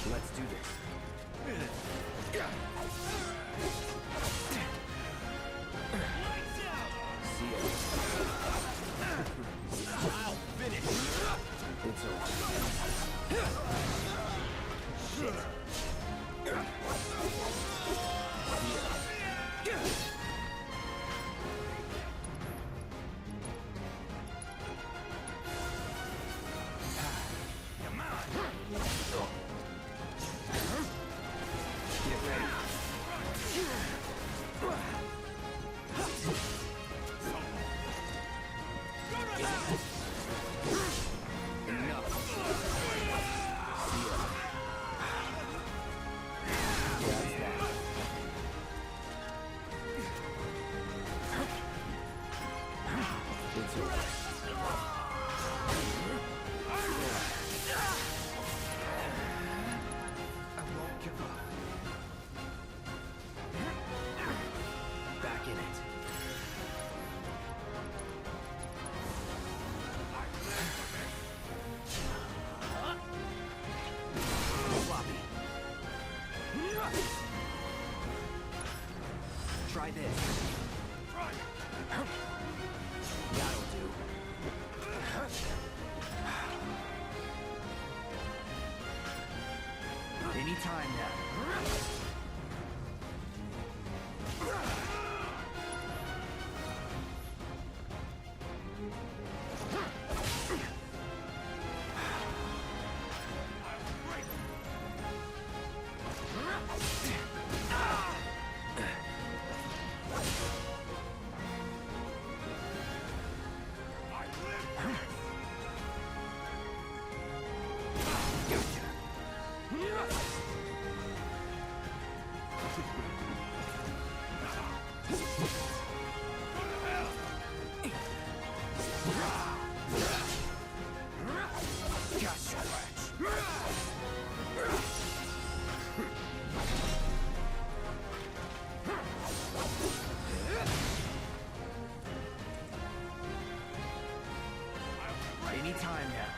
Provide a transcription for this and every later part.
Let's do this. See ya. I'll finish. It's over. Shit. Come on. Get ready. Enough. See ya. That's that. It's over. I won't give up. Back in it. Floppy. Try this. That'll do. Anytime now. Anytime now.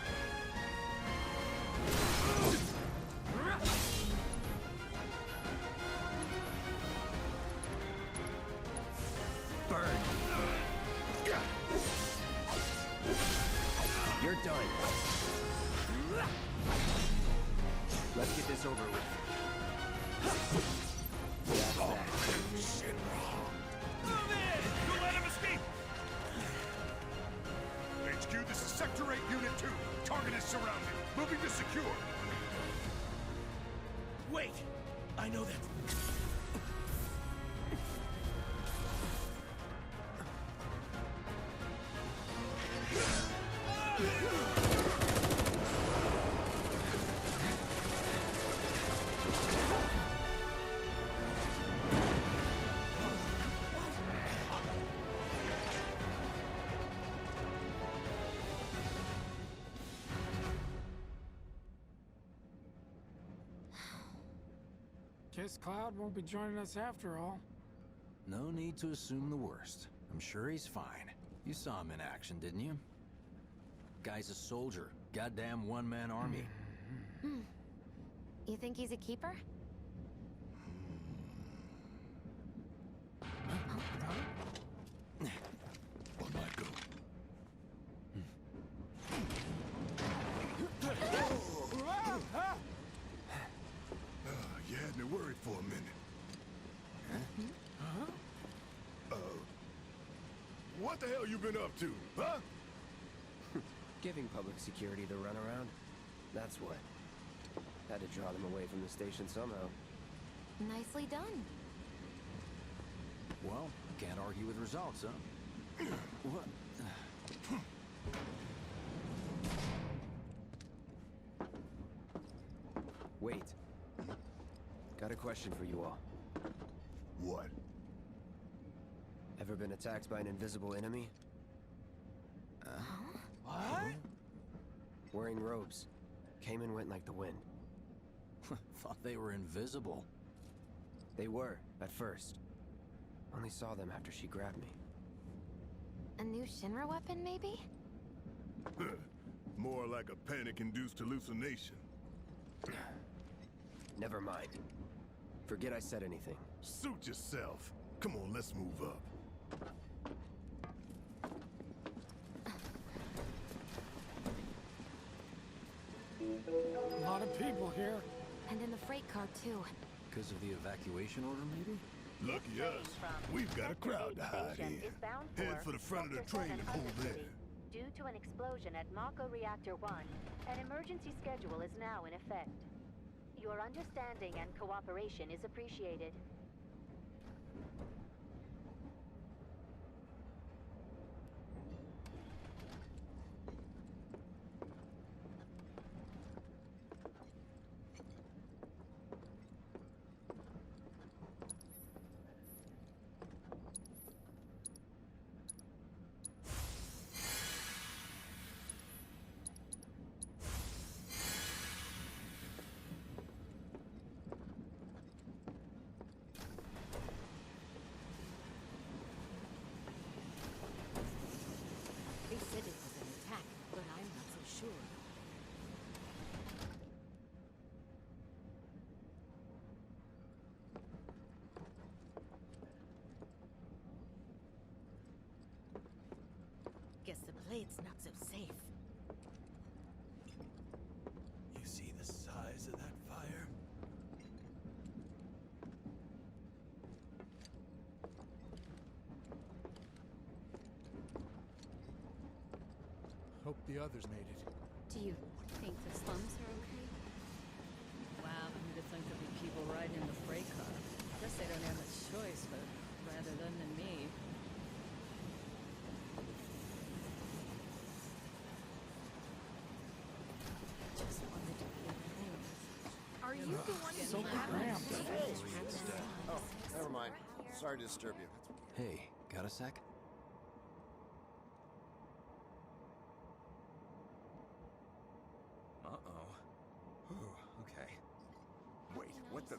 Burn. You're done. Let's get this over with. That's that. Move in! Don't let him escape! HQ, this is Sector 8, Unit 2. Target is surrounded. Moving to secure. Wait! I know that. Guess Cloud won't be joining us after all. No need to assume the worst. I'm sure he's fine. You saw him in action, didn't you? Guy's a soldier. Goddamn one-man army. You think he's a keeper? On my go. You had me worried for a minute. What the hell you been up to, huh? Giving public security the runaround. That's what. Had to draw them away from the station somehow. Nicely done. Well, can't argue with results, huh? What? Wait. Got a question for you all. What? Ever been attacked by an invisible enemy? What? Wearing robes. Came and went like the wind. Thought they were invisible. They were, at first. Only saw them after she grabbed me. A new Shinra weapon, maybe? More like a panic-induced hallucination. Never mind. Forget I said anything. Suit yourself. Come on, let's move up. A lot of people here. And in the freight car, too. Because of the evacuation order, maybe? Lucky us. We've got a crowd to hide in. Head for the front of the train and hold there. Due to an explosion at Mako Reactor 1, an emergency schedule is now in effect. Your understanding and cooperation is appreciated. They said it was an attack, but I'm not so sure. Guess the plate's not so safe. You see the size of that fire? Hope the others made it. Do you think the slums are okay? Wow, who'd have thunk there'd be people riding in the freight car? Guess they don't have much choice, but rather them than me. Just wanted to be a thing. Are you the one who Oh, never mind. Sorry to disturb you. Hey, got a sec? Uh-oh. Okay. Wait, what the...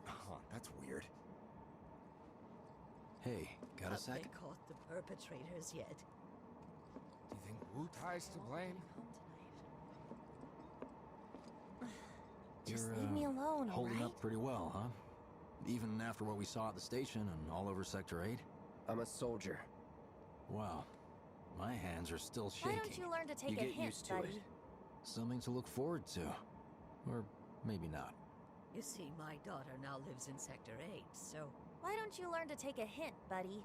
Oh, that's weird. Hey, got a Have sec? they caught the perpetrators yet? Do you think Wu Tai's to blame? Just You're, leave me alone, holding alright? up pretty well, huh? Even after what we saw at the station and all over Sector 8? I'm a soldier. Wow. My hands are still shaking. Why don't you learn to take You a get hint, used to buddy? it. Something to look forward to. Or maybe not. You see, my daughter now lives in Sector 8, so... Why don't you learn to take a hint, buddy?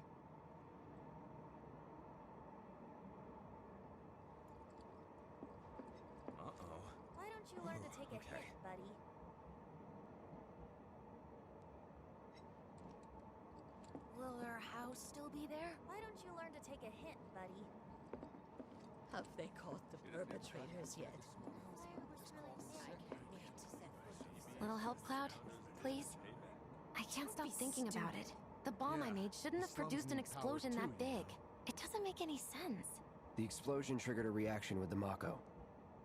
Uh-oh. Why don't you learn to take a okay. hint, buddy? Will her house still be there? Why don't you learn to take a hint, buddy? Have they caught the perpetrators yet? Little help, Cloud? Please? I can't stop thinking about it. The bomb I made shouldn't have produced an explosion that big. It doesn't make any sense. The explosion triggered a reaction with the Mako.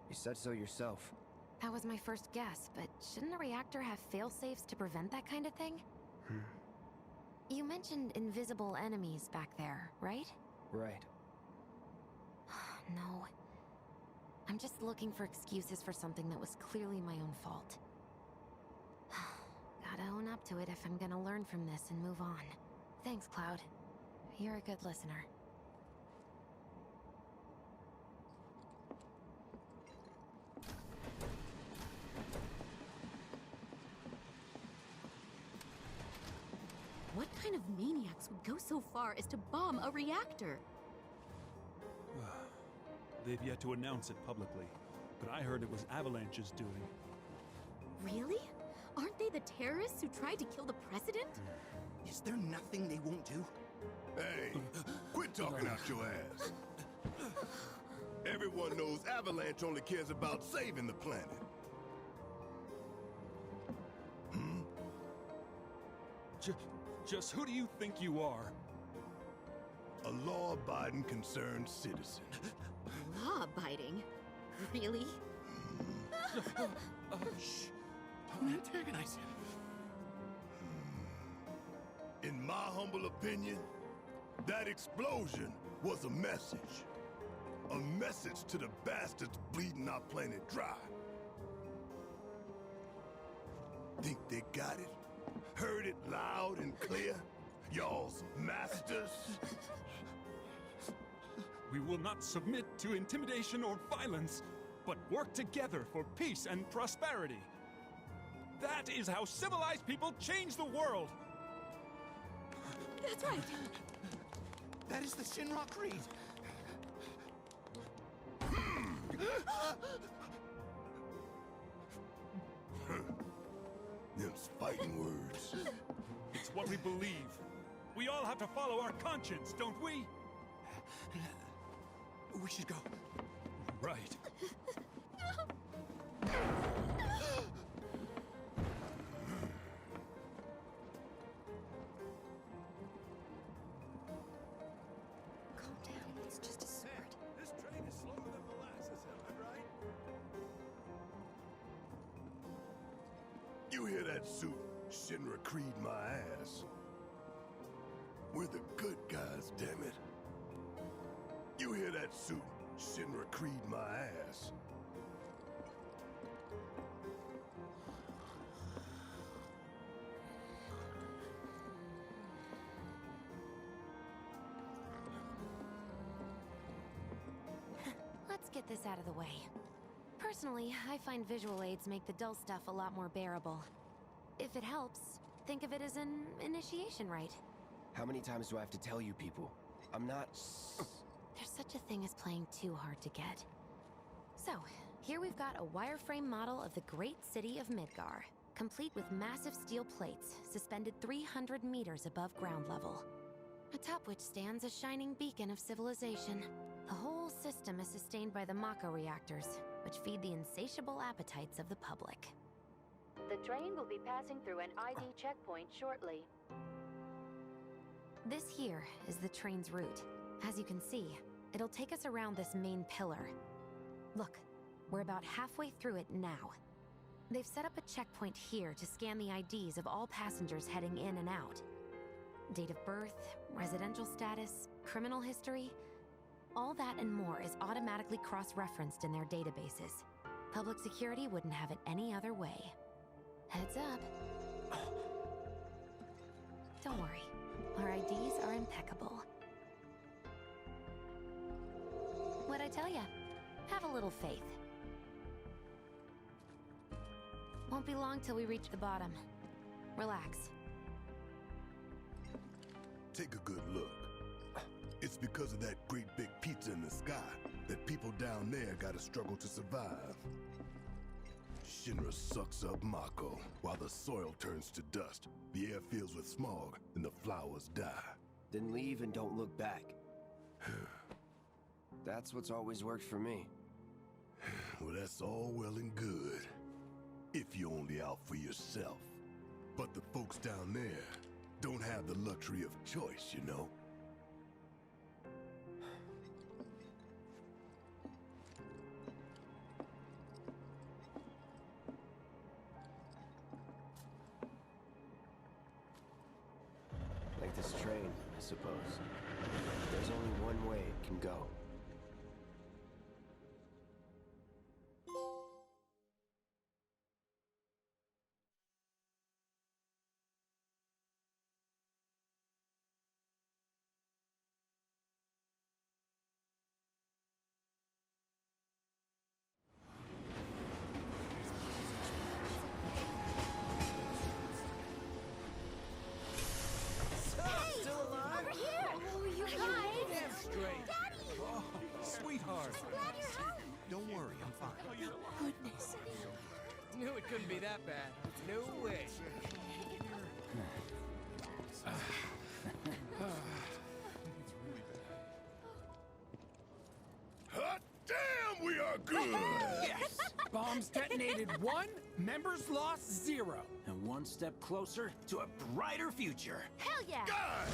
You said so yourself. That was my first guess, but shouldn't a reactor have fail-safes to prevent that kind of thing? You mentioned invisible enemies back there, right? Right. No. I'm just looking for excuses for something that was clearly my own fault. Gotta own up to it if I'm gonna learn from this and move on. Thanks, Cloud. You're a good listener. What kind of maniacs would go so far as to bomb a reactor? They've yet to announce it publicly, but I heard it was Avalanche's doing. Really? Aren't they the terrorists who tried to kill the president? Is there nothing they won't do? Hey, quit talking out your ass. Everyone knows Avalanche only cares about saving the planet. Just who do you think you are? A law-abiding, concerned citizen. Law-abiding? Really? Shh. Don't antagonize him. In my humble opinion, that explosion was a message. A message to the bastards bleeding our planet dry. Think they got it? Heard it loud and clear? Y'all's masters? We will not submit to intimidation or violence, but work together for peace and prosperity. That is how civilized people change the world. That's right. That is the Shinra Creed. Them's fighting words. It's what we believe. We all have to follow our conscience, don't we? We should go. Right. Calm down. It's just a sword. This train is slower than molasses, am I right? You hear that suit? Shinra Creed my ass. We're the good guys, damn it. You hear that suit? Shinra Creed my ass. Let's get this out of the way. Personally, I find visual aids make the dull stuff a lot more bearable. If it helps, think of it as an initiation rite. How many times do I have to tell you people? I'm not... There's such a thing as playing too hard to get. So, here we've got a wireframe model of the great city of Midgar, complete with massive steel plates suspended 300 meters above ground level, atop which stands a shining beacon of civilization. The whole system is sustained by the Mako reactors, which feed the insatiable appetites of the public. The train will be passing through an ID checkpoint shortly. This here is the train's route. As you can see, it'll take us around this main pillar. Look, we're about halfway through it now. They've set up a checkpoint here to scan the IDs of all passengers heading in and out. Date of birth, residential status, criminal history, all that and more is automatically cross-referenced in their databases. Public security wouldn't have it any other way. Heads up. Don't worry, our IDs are impeccable. What'd I tell ya? Have a little faith. Won't be long till we reach the bottom. Relax. Take a good look. It's because of that great big pizza in the sky that people down there gotta struggle to survive. Shinra sucks up Mako while the soil turns to dust, the air fills with smog, and the flowers die. Then leave and don't look back. That's what's always worked for me. Well, that's all well and good. If you're only out for yourself. But the folks down there don't have the luxury of choice, you know? Like this train, I suppose. There's only one way it can go. Sweetheart. Glad you're home. Don't worry, I'm fine. Goodness. Knew it couldn't be that bad. No way. Hot damn, we are good! Yes! Bombs detonated 1, members lost 0. And one step closer to a brighter future. Hell yeah! Guys!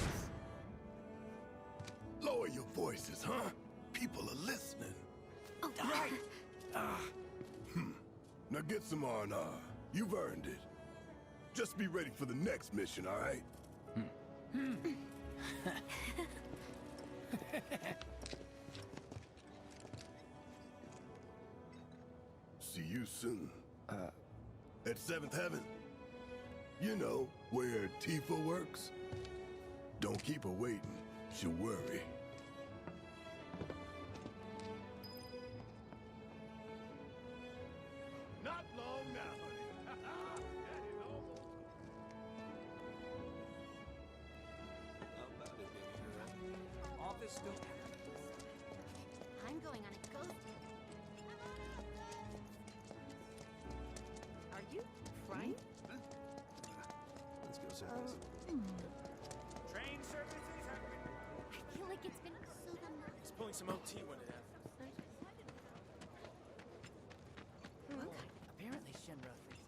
Lower your voices, huh? People are listening. Oh, right. Now get some R&R. You've earned it. Just be ready for the next mission, all right? See you soon. At 7th Heaven? You know, where Tifa works. Don't keep her waiting. She'll worry. Not long now, honey. That is almost. Office still. I'm going on a ghost. Are you crying? Let's go service. Train services have been. I feel like it's been so long. He's pulling some OT when it happens. Look, apparently Shinra thinks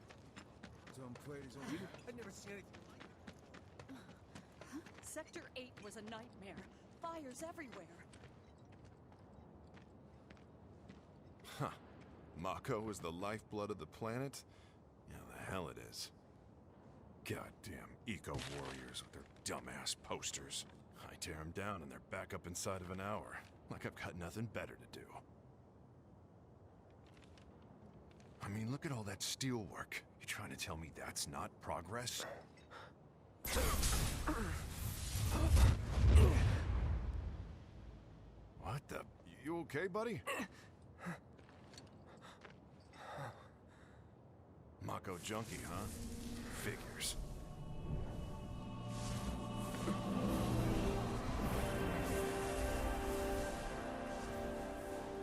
his own plate is on you. I've never seen anything like it. Sector 8 was a nightmare. Fires everywhere. Huh. Mako is the lifeblood of the planet? Yeah, the hell it is. Goddamn eco-warriors with their dumbass posters. I tear them down and they're back up inside of an hour. Like I've got nothing better to do. I mean, look at all that steel work. You trying to tell me that's not progress? What the? You okay, buddy? Mako junkie, huh? Figures.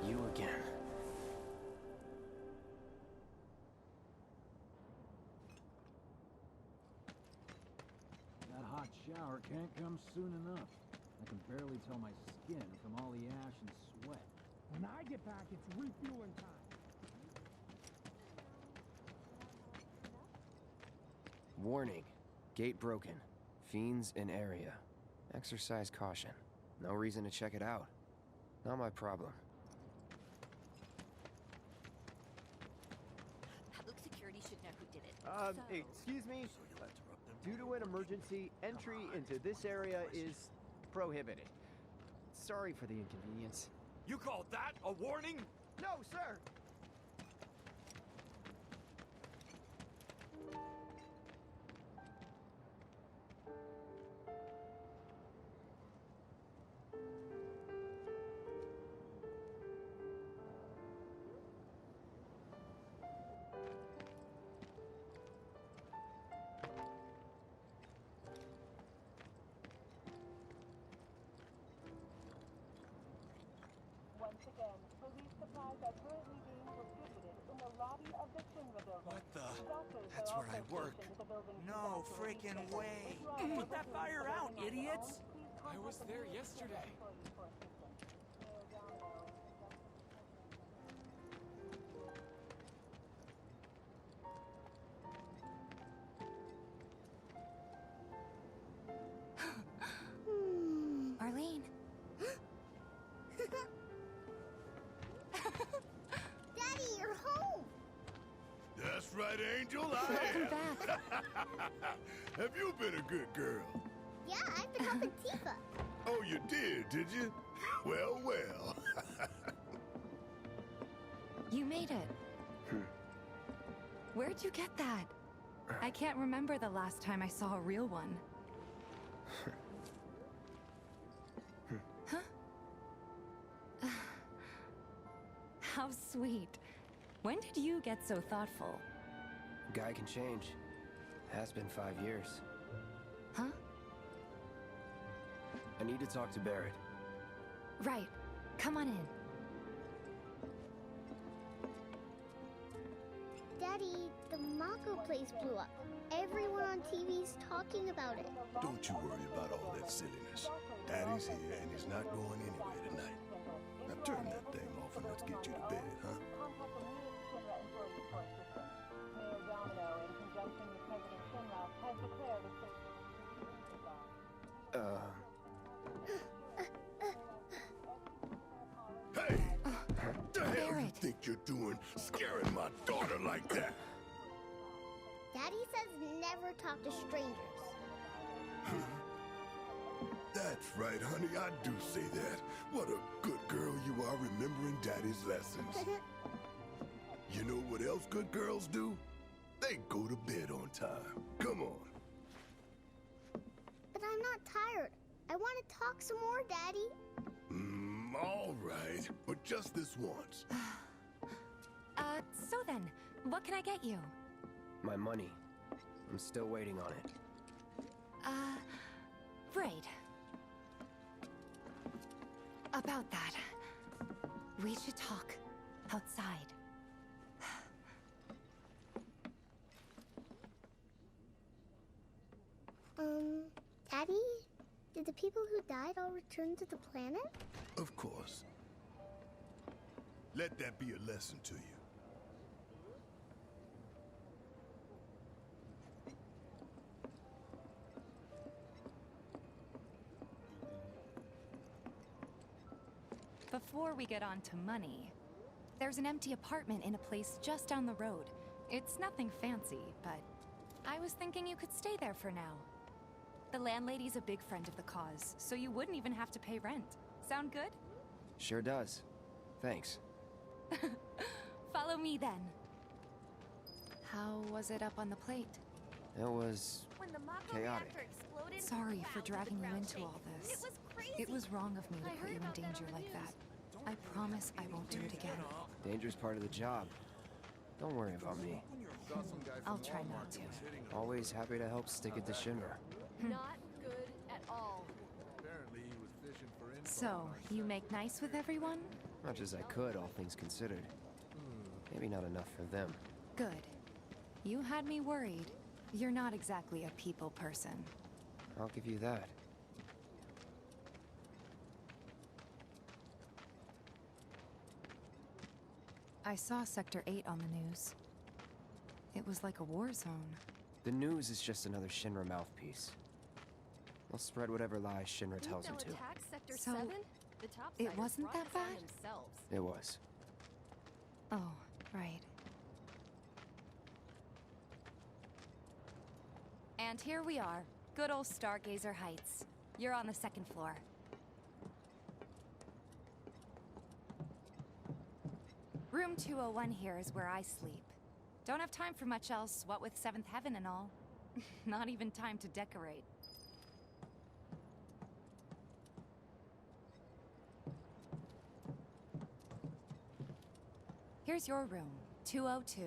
You again. That hot shower can't come soon enough. I can barely tell my skin from all the ash and sweat. When I get back, it's refueling time. Warning. Gate broken. Fiends in area. Exercise caution. No reason to check it out. Not my problem. Public security should know who did it. Excuse me? Due to an emergency, entry into this area is prohibited. Sorry for the inconvenience. You call that a warning? No, sir! Once again, police supplies are currently being distributed in the lobby of the Shinra building. What the? Doctors That's are where I also work. stationed at the building's No disaster freaking relief way. center. Put that fire out, idiots! I was there yesterday. Arlene. Daddy, you're home! That's right, Angel. I am. Have you been a good girl? Yeah, I've been helping Tifa. Oh, you did you? Well, well. You made it. Where'd you get that? I can't remember the last time I saw a real one. Huh? How sweet. When did you get so thoughtful? Guy can change. Has been 5 years. Huh? I need to talk to Barrett. Right. Come on in. Daddy, the Mako place blew up. Everyone on TV's talking about it. Don't you worry about all that silliness. Daddy's here and he's not going anywhere tonight. Now turn that thing off and let's get you to bed, huh? Mayor Domino, in conjunction with President Shinra, has declared a state Hey! What the hell you think you're doing, scaring my daughter like that? Daddy says never talk to strangers. That's right, honey, I do say that. What a good girl you are remembering Daddy's lessons. You know what else good girls do? They go to bed on time. Come on. But I'm not tired. I want to talk some more, Daddy. All right, but just this once. So then, what can I get you? My money. I'm still waiting on it. Right. About that. We should talk outside. Daddy? Did the people who died all return to the planet? Of course. Let that be a lesson to you. Before we get on to money, there's an empty apartment in a place just down the road. It's nothing fancy, but I was thinking you could stay there for now. The landlady's a big friend of the cause, so you wouldn't even have to pay rent. Sound good? Sure does. Thanks. Follow me then. How was it up on the plate? It was chaotic. Sorry for dragging you into all this. It was crazy. It was wrong of me to put you in danger like that. I promise I won't do it again. Danger's part of the job. Don't worry about me. I'll try not to. Always happy to help stick it to Shinra. Not good at all. So, you make nice with everyone? Much as I could, all things considered. Maybe not enough for them. Good. You had me worried. You're not exactly a people person. I'll give you that. I saw Sector 8 on the news. It was like a war zone. The news is just another Shinra mouthpiece. They'll spread whatever lies Shinra tells them to. Sector So, 7? The top it wasn't that bad? It was. Oh, right. And here we are. Good old Stargazer Heights. You're on the second floor. Room 201 here is where I sleep. Don't have time for much else, what with 7th Heaven and all. Not even time to decorate. Here's your room, 202.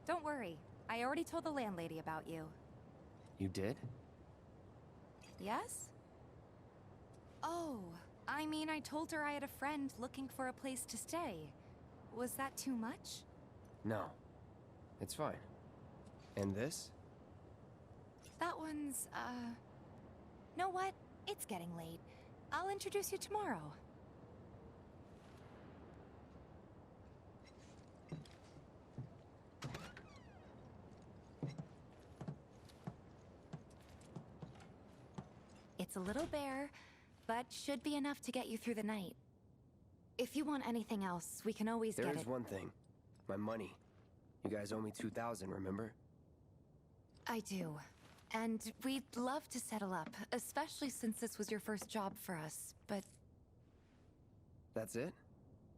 Don't worry, I already told the landlady about you. You did? Yes? Oh, I mean, I told her I had a friend looking for a place to stay. Was that too much? No. It's fine. And this? That one's, know what? It's getting late. I'll introduce you tomorrow. It's a little bare, but should be enough to get you through the night. If you want anything else, we can always get it. There is one thing. My money. You guys owe me 2,000, remember? I do. And we'd love to settle up, especially since this was your first job for us, but... That's it?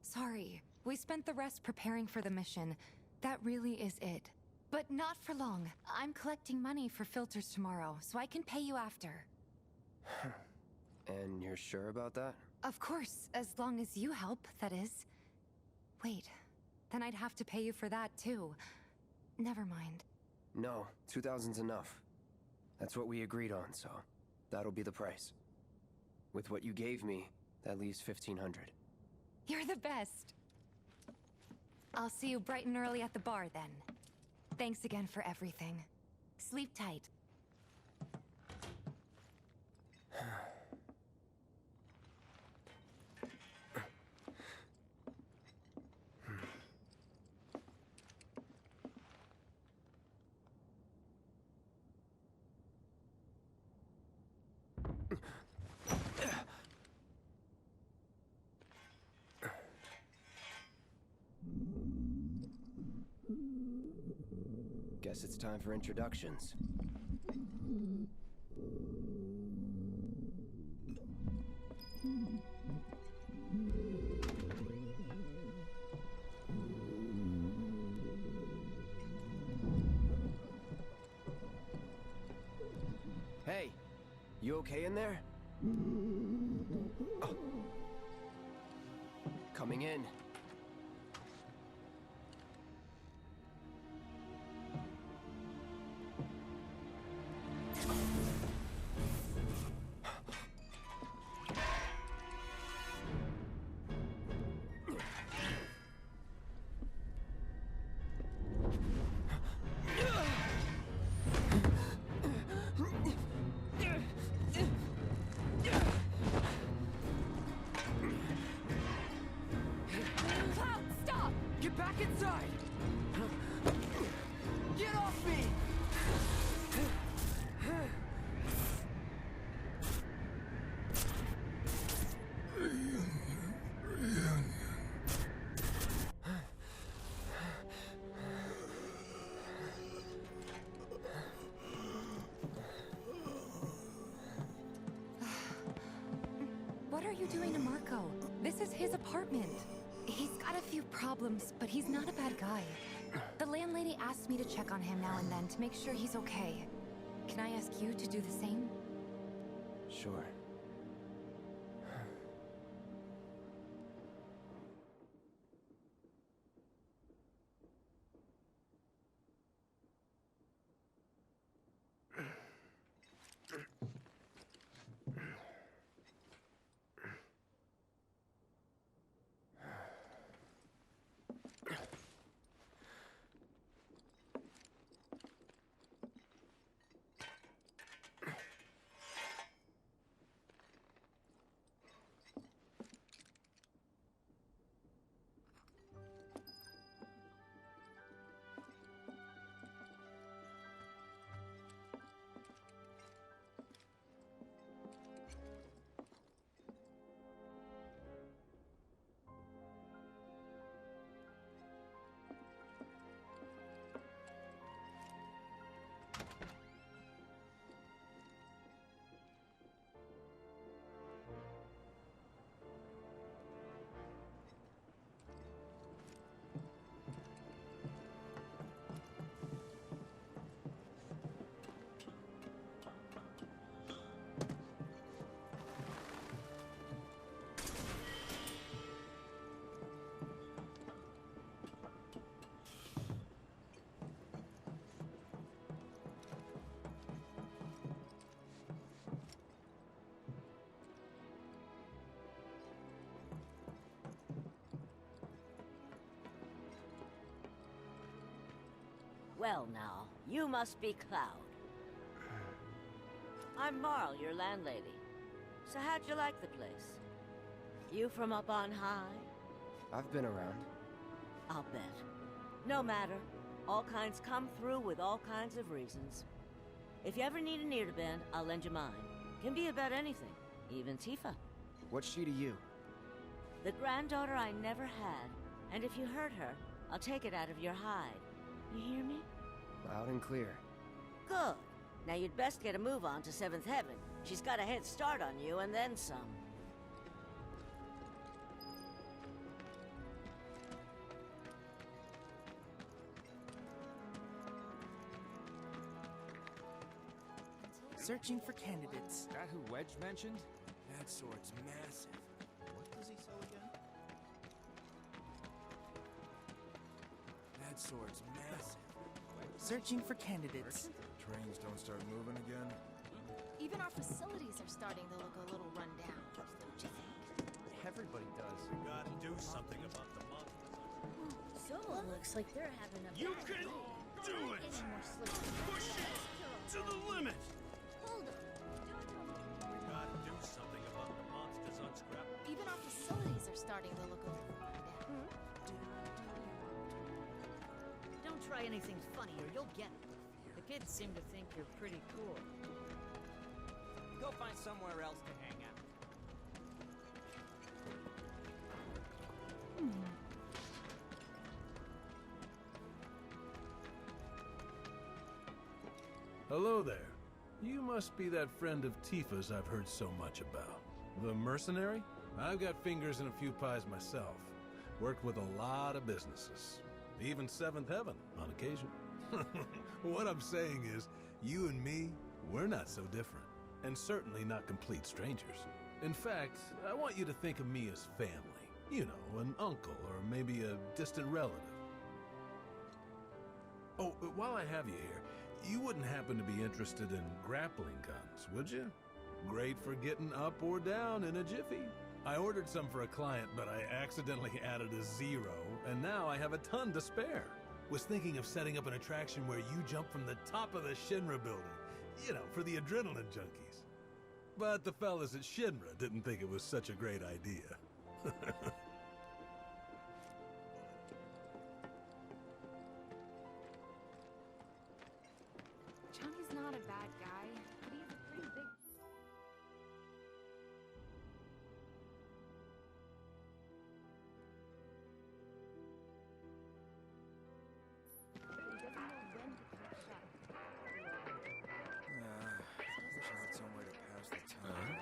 Sorry. We spent the rest preparing for the mission. That really is it. But not for long. I'm collecting money for filters tomorrow, so I can pay you after. And you're sure about that? Of course, as long as you help, that is. Wait, then I'd have to pay you for that too. Never mind. No, 2,000's enough. That's what we agreed on, so that'll be the price. With what you gave me, that leaves 1,500. You're the best. I'll see you bright and early at the bar then. Thanks again for everything. Sleep tight. Guess it's time for introductions. You okay in there? Oh. Coming in. Back inside! Get off me! What are you doing to Marco? This is his apartment. He's got a few problems, but he's not a bad guy. The landlady asked me to check on him now and then to make sure he's okay. Can I ask you to do the same? Sure. Well now, you must be Cloud. I'm Marl, your landlady. So how'd you like the place? You from up on high? I've been around. I'll bet. No matter. All kinds come through with all kinds of reasons. If you ever need an ear to bend, I'll lend you mine. Can be about anything, even Tifa. What's she to you? The granddaughter I never had, and if you hurt her, I'll take it out of your hide. You hear me? Loud and clear. Good. Now you'd best get a move on to 7th Heaven. She's got a head start on you, and then some. Searching for candidates. That who Wedge mentioned? That sword's massive. What does he sell again? That sword's massive. Searching for candidates. Trains don't start moving again? Even our facilities are starting to look a little run down, don't you think? Everybody does. We gotta do something about the month. Someone looks like they're having a You bad can day. do it! Getting more sleep. Push it to the limit! Hold on. We gotta do something about the monsters unscrapped. Even our facilities are starting to look a little run down. Don't try anything funny or you'll get it. The kids seem to think you're pretty cool. Go find somewhere else to hang out. Hello there. You must be that friend of Tifa's I've heard so much about. The mercenary? I've got fingers in a few pies myself. Worked with a lot of businesses. Even 7th Heaven, on occasion. What I'm saying is, you and me, we're not so different. and certainly not complete strangers. In fact, I want you to think of me as family. You know, an uncle or maybe a distant relative. Oh, while I have you here, you wouldn't happen to be interested in grappling guns, would you? Great for getting up or down in a jiffy. I ordered some for a client, but I accidentally added a 0, and now I have a ton to spare. Was thinking of setting up an attraction where you jump from the top of the Shinra building. You know, for the adrenaline junkies. But the fellas at Shinra didn't think it was such a great idea. Johnny's not a bad guy, but he's pretty big. He doesn't know when to keep shut. Wish I had somewhere to pass the time.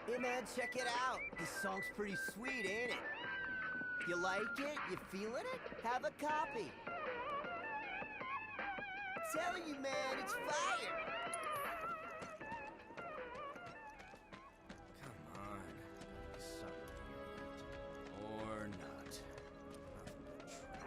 Hey man, check it out. This song's pretty sweet, ain't it? You like it? You feeling it? Have a copy. Telling you, man, it's fire. Come on. Something to eat. Or not. Nothing but trash.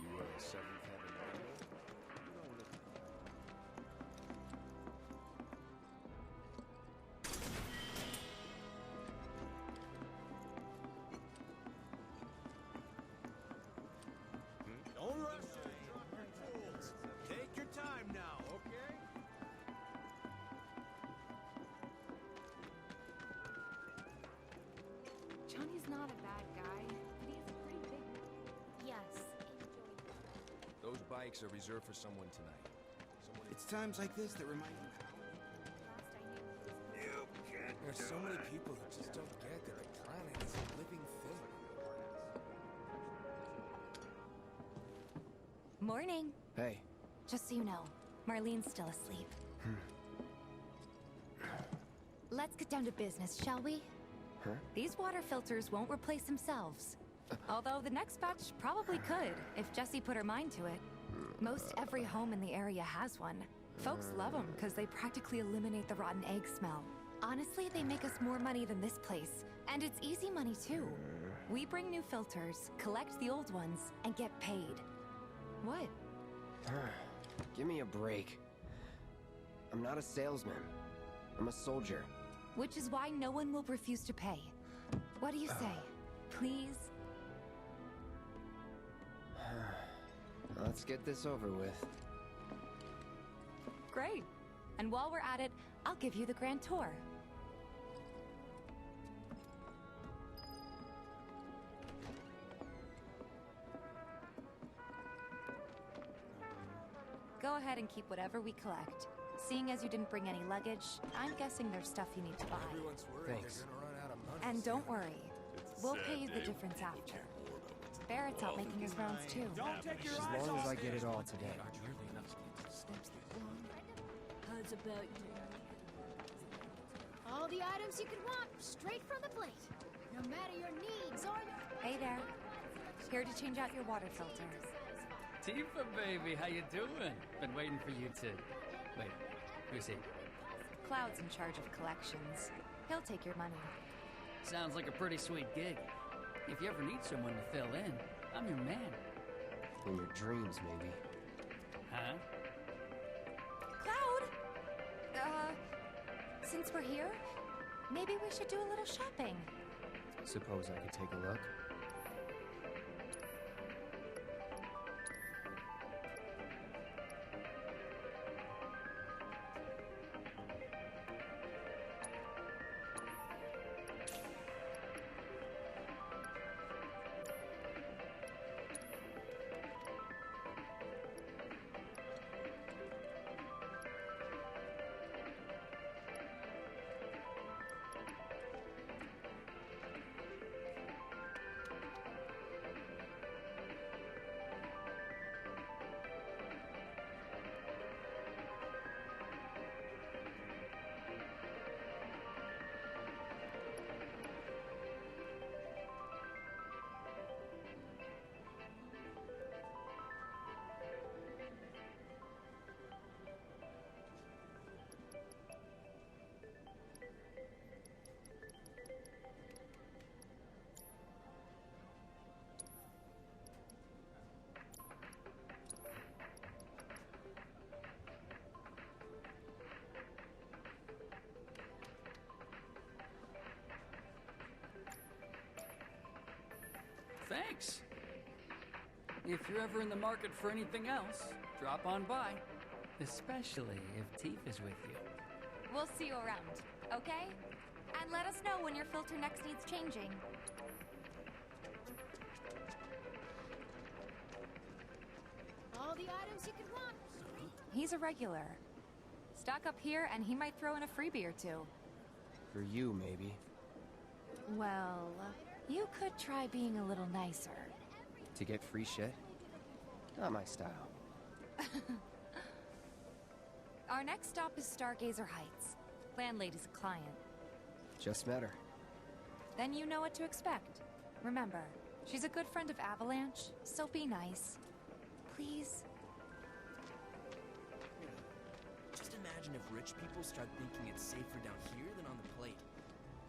You were a seventh heaven manual? You don't look Don't rush it. Drop your tools. Take your time now, okay? Johnny's not a bad guy, but he's pretty big. Yes. Those bikes are reserved for someone tonight. It's times like this that remind me. There's so many people who just don't get that the planet is a living thing. Morning. Hey. Just so you know, Marlene's still asleep. Let's get down to business, shall we? Huh? These water filters won't replace themselves. Although the next batch probably could, if Jessie put her mind to it. Most every home in the area has one. Folks love them because they practically eliminate the rotten egg smell. Honestly, they make us more money than this place. And it's easy money too. We bring new filters, collect the old ones, and get paid. What? Give me a break. I'm not a salesman. I'm a soldier. Which is why no one will refuse to pay. What do you say? Please? Let's get this over with. Great. And while we're at it, I'll give you the grand tour. Go ahead and keep whatever we collect. Seeing as you didn't bring any luggage, I'm guessing there's stuff you need to buy. Everyone's worried Thanks. they're gonna run out of money. And don't worry, we'll pay you the difference after. Barrett's out making his rounds too. Don't take your As eyes long as off I get it all today. How's about you? All the items you could want, straight from the plate. No matter your needs or your... Hey there. Here to change out your water filter. Tifa, baby, how you doing? Been waiting for you to... Wait, who's he? Cloud's in charge of collections. He'll take your money. Sounds like a pretty sweet gig. If you ever need someone to fill in, I'm your man. In your dreams, maybe. Huh? Cloud! Since we're here, maybe we should do a little shopping. Suppose I could take a look? Thanks. If you're ever in the market for anything else, drop on by. Especially if Tifa's with you. We'll see you around, okay? And let us know when your filter next needs changing. All the items you could want. He's a regular. Stock up here and he might throw in a freebie or two. For you, maybe. Well, you could try being a little nicer. To get free shit? Not my style. Our next stop is Stargazer Heights. Landlady's a client. Just met her. Then you know what to expect. Remember, she's a good friend of Avalanche, so be nice. Please? Just imagine if rich people start thinking it's safer down here than on the plate.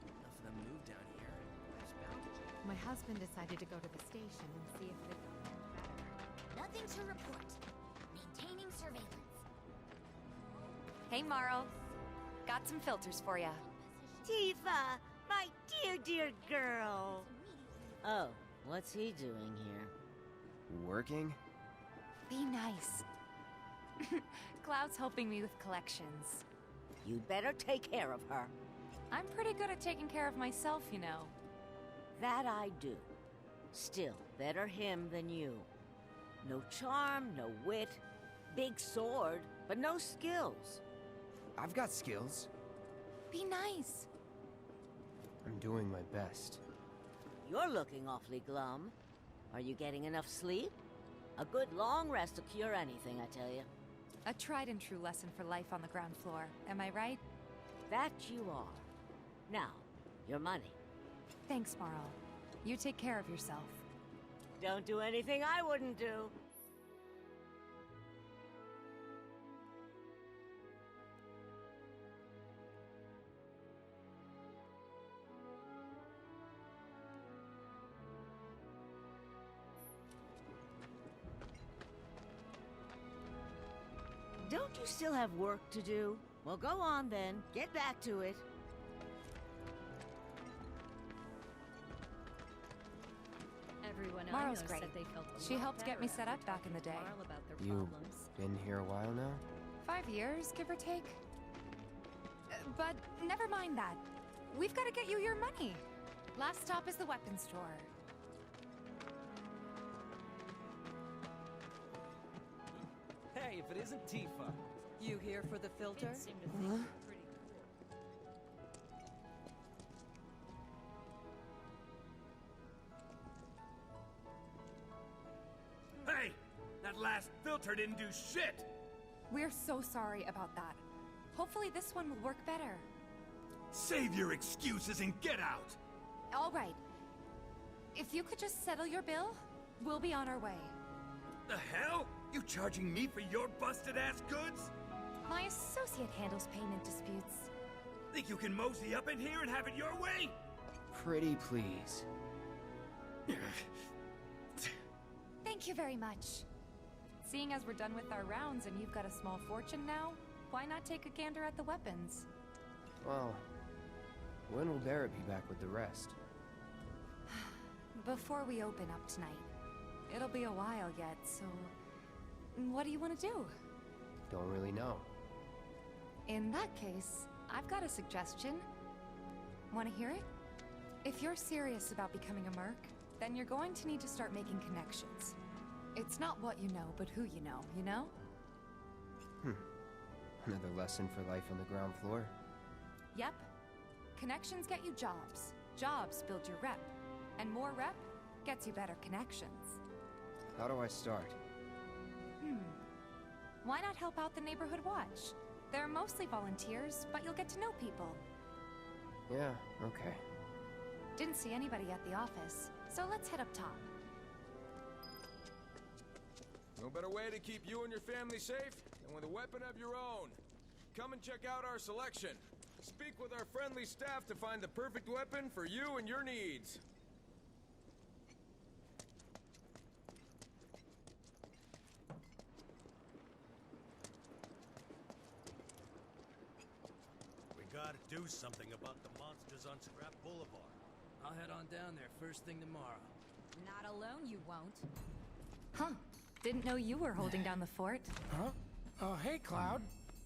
Enough of them move down here. There's bound to be. My husband decided to go to the station and see if the... Nothing to report. Maintaining surveillance. Hey, Marl. Got some filters for ya. Tifa, my dear, dear girl. Oh, what's he doing here? Working? Be nice. Cloud's helping me with collections. You better take care of her. I'm pretty good at taking care of myself, you know. That I do. Still, better him than you. No charm, no wit. Big sword, but no skills. I've got skills. Be nice. I'm doing my best. You're looking awfully glum. Are you getting enough sleep? A good long rest will cure anything, I tell you. A tried and true lesson for life on the ground floor, am I right? That you are. Now, your money. Thanks, Marl. You take care of yourself. Don't do anything I wouldn't do. Don't you still have work to do? Well, go on then. Get back to it. Everyone Marl's I know great. said they felt a She lot helped get me better set up after back in the talking day. to Marl about their You problems. been here a while now? 5 years, give or take. But never mind that. We've got to get you your money. Last stop is the weapons store. Hey, if it isn't Tifa. You here for the filter? Hey! That last filter didn't do shit! We're so sorry about that. Hopefully this one will work better. Save your excuses and get out! All right. If you could just settle your bill, we'll be on our way. The hell? You charging me for your busted-ass goods? My associate handles payment disputes. Think you can mosey up in here and have it your way? Pretty please. Thank you very much. Seeing as we're done with our rounds and you've got a small fortune now, why not take a gander at the weapons? Well, when will Barrett be back with the rest? Before we open up tonight. It'll be a while yet, so... What do you want to do? Don't really know. In that case, I've got a suggestion. Want to hear it? If you're serious about becoming a merc, then you're going to need to start making connections. It's not what you know, but who you know? Another lesson for life on the ground floor. Yep. Connections get you jobs. Jobs build your rep. And more rep gets you better connections. How do I start? Why not help out the neighborhood watch? They're mostly volunteers, but you'll get to know people. Yeah, okay. Didn't see anybody at the office, so let's head up top. No better way to keep you and your family safe than with a weapon of your own. Come and check out our selection. Speak with our friendly staff to find the perfect weapon for you and your needs. We gotta do something about the monsters on Scrap Boulevard. I'll head on down there first thing tomorrow. Not alone, you won't. Huh. Didn't know you were holding down the fort. Huh? Oh, hey, Cloud.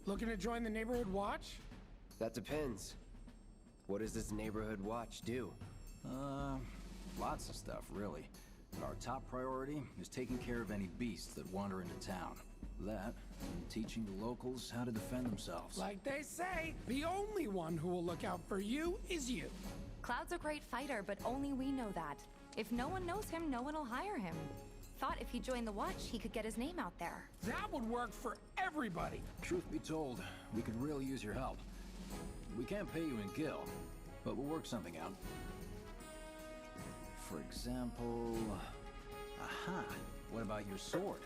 Looking to join the neighborhood watch? That depends. What does this neighborhood watch do? Lots of stuff, really. But our top priority is taking care of any beasts that wander into town. That, and teaching the locals how to defend themselves. Like they say, the only one who will look out for you is you. Cloud's a great fighter, but only we know that. If no one knows him, no one will hire him. Thought if he joined the watch, he could get his name out there. That would work for everybody. Truth be told, we could really use your help. We can't pay you in gil, but we'll work something out. For example... Aha! What about your sword?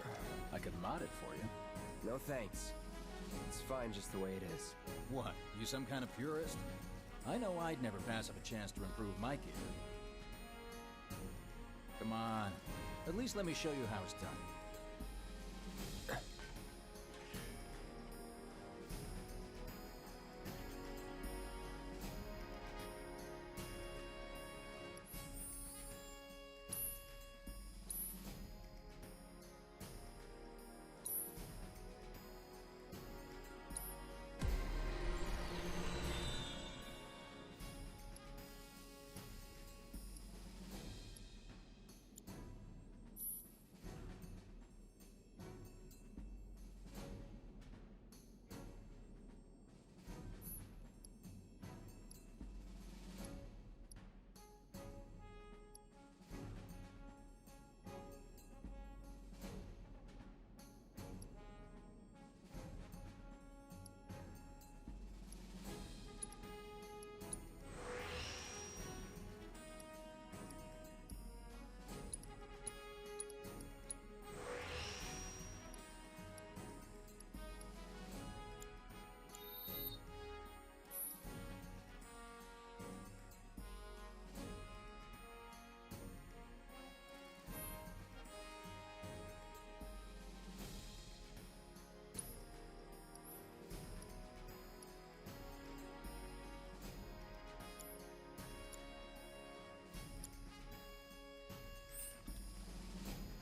I could mod it for you. No thanks. It's fine just the way it is. What? You some kind of purist? I know I'd never pass up a chance to improve my gear. Come on. At least let me show you how it's done.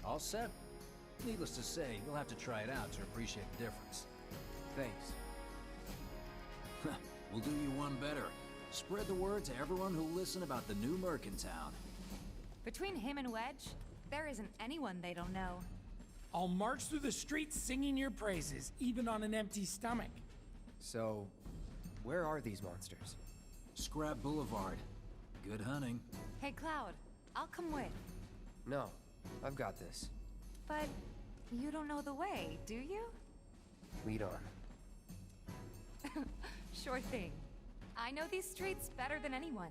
All set? Needless to say, you'll have to try it out to appreciate the difference. Thanks. We'll do you one better. Spread the word to everyone who'll listen about the new merc in town. Between him and Wedge, there isn't anyone they don't know. I'll march through the streets singing your praises, even on an empty stomach. So, where are these monsters? Scrap Boulevard. Good hunting. Hey, Cloud, I'll come with. No, I've got this. But you don't know the way, do you? Lead on. Sure thing. I know these streets better than anyone.